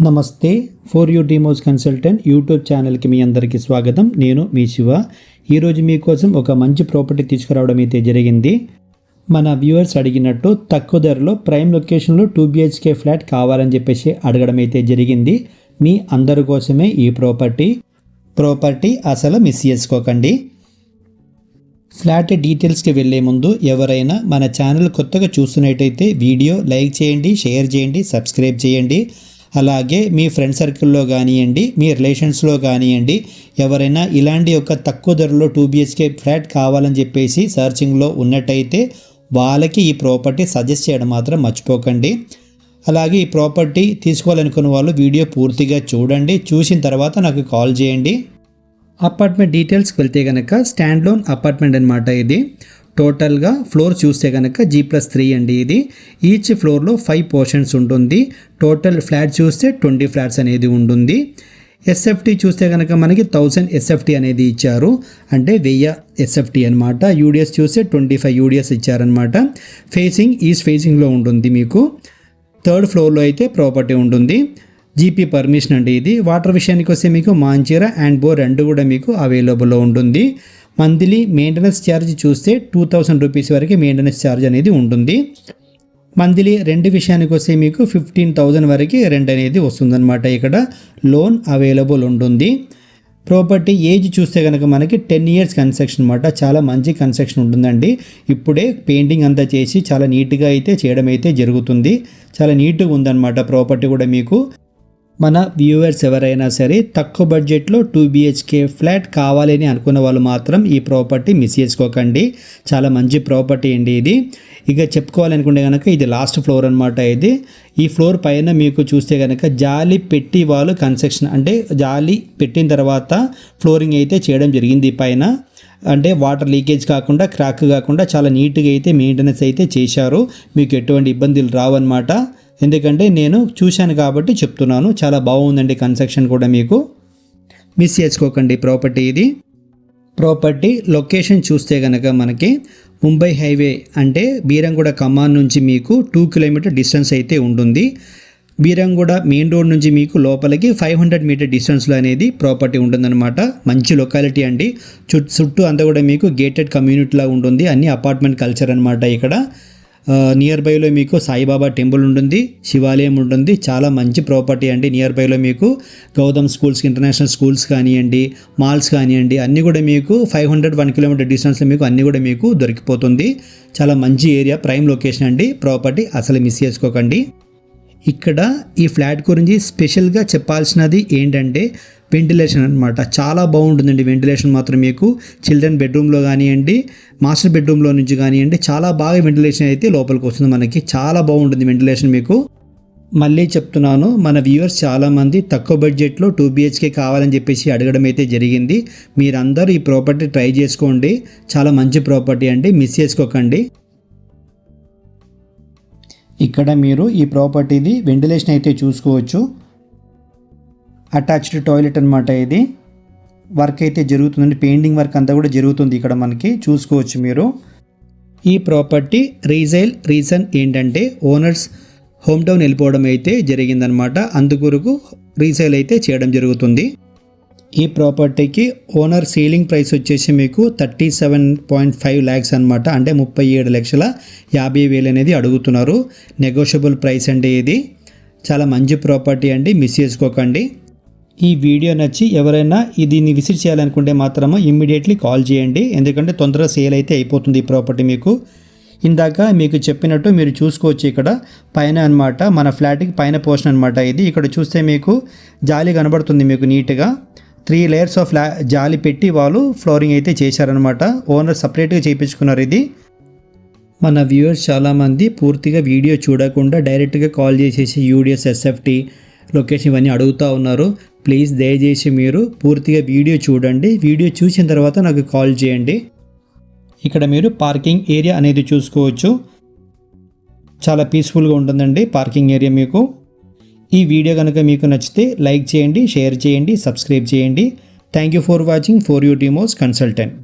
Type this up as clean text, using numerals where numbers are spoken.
నమస్తే for you Deimos consultant YouTube ఛానల్కి మీ అందరికీ స్వాగతం. నేను మీ శివ. ఈరోజు మీకోసం ఒక మంచి ప్రాపర్టీ తీసుకురావడం అయితే జరిగింది. మన వ్యూవర్స్ అడిగినట్టు తక్కువ ధరలో ప్రైమ్ లొకేషన్లో 2 BHK ఫ్లాట్ కావాలని చెప్పేసి అడగడం అయితే జరిగింది. మీ అందరి కోసమే ఈ ప్రాపర్టీ అసలు మిస్ చేసుకోకండి. ఫ్లాట్ డీటెయిల్స్కి వెళ్ళే ముందు ఎవరైనా మన ఛానల్ కొత్తగా చూస్తున్నట్టయితే వీడియో లైక్ చేయండి, షేర్ చేయండి, సబ్స్క్రైబ్ చేయండి. అలాగే మీ ఫ్రెండ్ సర్కిల్లో కానివ్వండి, మీ రిలేషన్స్లో కానివ్వండి, ఎవరైనా ఇలాంటి ఒక తక్కువ ధరలో 2 BHK ఫ్లాట్ కావాలని చెప్పేసి సర్చింగ్లో ఉన్నట్టయితే వాళ్ళకి ఈ ప్రాపర్టీ సజెస్ట్ చేయడం మాత్రం మర్చిపోకండి. అలాగే ఈ ప్రాపర్టీ తీసుకోవాలనుకున్న వాళ్ళు వీడియో పూర్తిగా చూడండి. చూసిన తర్వాత నాకు కాల్ చేయండి. అపార్ట్మెంట్ డీటెయిల్స్కి వెళ్తే కనుక స్టాండ్ లోన్ అపార్ట్మెంట్ అనమాట. ఇది టోటల్గా ఫ్లోర్ చూస్తే కనుక G+3 అండి. ఇది ఈచ్ ఫ్లోర్లో 5 పోర్షన్స్ ఉంటుంది. టోటల్ ఫ్లాట్ చూస్తే 20 ఫ్లాట్స్ అనేది ఉంటుంది. SFT చూస్తే కనుక మనకి 1000 SFT అనేది ఇచ్చారు, అంటే 1000 SFT అనమాట. UDS చూస్తే 25 UDS ఇచ్చారనమాట. ఈస్ట్ ఫేసింగ్లో ఉంటుంది. మీకు 3rd ఫ్లోర్లో అయితే ప్రాపర్టీ ఉంటుంది. GP పర్మిషన్ అండి. ఇది వాటర్ విషయానికి వస్తే మీకు మాంచిరా అండ్ బోర్ రెండు కూడా మీకు అవైలబుల్లో ఉంటుంది. మంత్లీ మెయింటెనెన్స్ ఛార్జ్ చూస్తే 2000 రూపీస్ వరకు మెయింటెనెన్స్ ఛార్జ్ అనేది ఉంటుంది. మంత్లీ రెంట్ విషయానికి వస్తే మీకు 15,000 వరకు రెంట్ అనేది వస్తుందన్నమాట. ఇక్కడ లోన్ అవైలబుల్ ఉంటుంది. ప్రాపర్టీ ఏజ్ చూస్తే కనుక మనకి 10 years కన్స్ట్రక్షన్ అనమాట. చాలా మంచి కన్స్ట్రక్షన్ ఉంటుందండి. ఇప్పుడే పెయింటింగ్ అంతా చేసి చాలా నీట్గా అయితే చేయడం అయితే జరుగుతుంది. చాలా నీట్గా ఉందన్నమాట ప్రాపర్టీ కూడా. మీకు మన వ్యూవర్స్ ఎవరైనా సరే తక్కువ బడ్జెట్లో 2 BHK ఫ్లాట్ కావాలని అనుకున్న వాళ్ళు మాత్రం ఈ ప్రాపర్టీ మిస్ చేసుకోకండి. చాలా మంచి ప్రాపర్టీ అండి ఇది. ఇక చెప్పుకోవాలనుకుంటే కనుక ఇది లాస్ట్ ఫ్లోర్ అనమాట. ఇది ఈ ఫ్లోర్ పైన మీకు చూస్తే కనుక జాలి పెట్టి వాళ్ళు కన్స్ట్రక్షన్, అంటే జాలి పెట్టిన తర్వాత ఫ్లోరింగ్ అయితే చేయడం జరిగింది పైన. అంటే వాటర్ లీకేజ్ కాకుండా, క్రాక్ కాకుండా చాలా నీట్గా అయితే మెయింటెనెన్స్ అయితే చేశారు. మీకు ఎటువంటి ఇబ్బందులు రావన్నమాట. ఎందుకంటే నేను చూశాను కాబట్టి చెప్తున్నాను. చాలా బాగుందండి కన్స్ట్రక్షన్ కూడా. మీకు మిస్ చేసుకోకండి ప్రాపర్టీ ఇది. ప్రాపర్టీ లొకేషన్ చూస్తే కనుక మనకి ముంబై హైవే, అంటే బీరంగూడ కమాన్ నుంచి మీకు 2 కిలోమీటర్ డిస్టెన్స్ అయితే ఉంటుంది. బీరంగూడ మెయిన్ రోడ్ నుంచి మీకు లోపలికి 500 మీటర్ డిస్టెన్స్లో అనేది ప్రాపర్టీ ఉంటుందన్నమాట. మంచి లొకాలిటీ అండి. చుట్టూ అంతా కూడా మీకు గేటెడ్ కమ్యూనిటీలా ఉంటుంది. అన్ని అపార్ట్మెంట్ కల్చర్ అనమాట. ఇక్కడ నియర్ బైలో మీకు సాయిబాబా టెంపుల్ ఉంటుంది, శివాలయం ఉంటుంది. చాలా మంచి ప్రాపర్టీ అండి. నియర్ బైలో మీకు గౌతమ్ స్కూల్స్, ఇంటర్నేషనల్ స్కూల్స్ కానివ్వండి, మాల్స్ కానివ్వండి, అన్నీ కూడా మీకు 1 కిలోమీటర్ డిస్టెన్స్లో మీకు అన్నీ కూడా మీకు దొరికిపోతుంది. చాలా మంచి ఏరియా, ప్రైమ్ లొకేషన్ అండి. ప్రాపర్టీ అసలు మిస్ చేసుకోకండి. ఇక్కడ ఈ ఫ్లాట్ గురించి స్పెషల్గా చెప్పాల్సినది ఏంటంటే వెంటిలేషన్ అనమాట. చాలా బాగుంటుందండి వెంటిలేషన్ మాత్రం. మీకు చిల్డ్రన్ బెడ్రూమ్లో కానివ్వండి, మాస్టర్ బెడ్రూమ్లో నుంచి కానివ్వండి, చాలా బాగా వెంటిలేషన్ అయితే లోపలికి వస్తుంది మనకి. చాలా బాగుంటుంది వెంటిలేషన్ మీకు. మళ్ళీ చెప్తున్నాను, మన వ్యూవర్స్ చాలామంది తక్కువ బడ్జెట్లో 2 BHK కావాలని చెప్పేసి అడగడం అయితే జరిగింది. మీరందరూ ఈ ప్రాపర్టీ ట్రై చేసుకోండి. చాలా మంచి ప్రాపర్టీ అండి, మిస్ చేసుకోకండి. ఇక్కడ మీరు ఈ ప్రాపర్టీది వెంటిలేషన్ అయితే చూసుకోవచ్చు. అటాచ్డ్ టాయిలెట్ అనమాట. ఇది వర్క్ అయితే జరుగుతుందండి. పెయింటింగ్ వర్క్ అంతా కూడా జరుగుతుంది ఇక్కడ మనకి, చూసుకోవచ్చు మీరు. ఈ ప్రాపర్టీ రీజన్ ఏంటంటే ఓనర్స్ హోమ్ టౌన్ వెళ్ళిపోవడం అయితే జరిగిందనమాట. అందుకొరకు రీసేల్ అయితే చేయడం జరుగుతుంది. ఈ ప్రాపర్టీకి ఓనర్ సీలింగ్ ప్రైస్ వచ్చేసి మీకు 37.5 lakhs అనమాట. అంటే 37,50,000 అనేది అడుగుతున్నారు. నెగోషియబుల్ ప్రైస్ అండి ఇది. చాలా మంచి ప్రాపర్టీ అండి, మిస్ చేసుకోకండి. ఈ వీడియో నచ్చి ఎవరైనా దీన్ని విజిట్ చేయాలనుకుంటే మాత్రము ఇమ్మీడియట్లీ కాల్ చేయండి. ఎందుకంటే తొందరగా సేల్ అయితే అయిపోతుంది ఈ ప్రాపర్టీ మీకు. ఇందాక మీకు చెప్పినట్టు మీరు చూసుకోవచ్చు ఇక్కడ పైన అనమాట, మన ఫ్లాట్కి పైన పోర్షన్ అనమాట ఇది. ఇక్కడ చూస్తే మీకు జాలి కనబడుతుంది మీకు నీట్గా. 3 layers ఆఫ్ జాలి పెట్టి వాళ్ళు ఫ్లోరింగ్ అయితే చేశారనమాట. ఓనర్ సపరేట్గా చేయించుకున్నారు ఇది. మన వ్యూవర్స్ చాలామంది పూర్తిగా వీడియో చూడకుండా డైరెక్ట్గా కాల్ చేసేసి UDS, SFT, లొకేషన్ ఇవన్నీ అడుగుతూ ఉన్నారు. ప్లీజ్ దయచేసి మీరు పూర్తిగా వీడియో చూడండి. వీడియో చూసిన తర్వాత నాకు కాల్ చేయండి. ఇక్కడ మీరు పార్కింగ్ ఏరియా అనేది చూసుకోవచ్చు. చాలా పీస్ఫుల్గా ఉంటుందండి పార్కింగ్ ఏరియా మీకు. ఈ వీడియో కనుక మీకు నచ్చితే లైక్ చేయండి, షేర్ చేయండి, సబ్స్క్రైబ్ చేయండి. Thank you for watching for you Deimos consultant.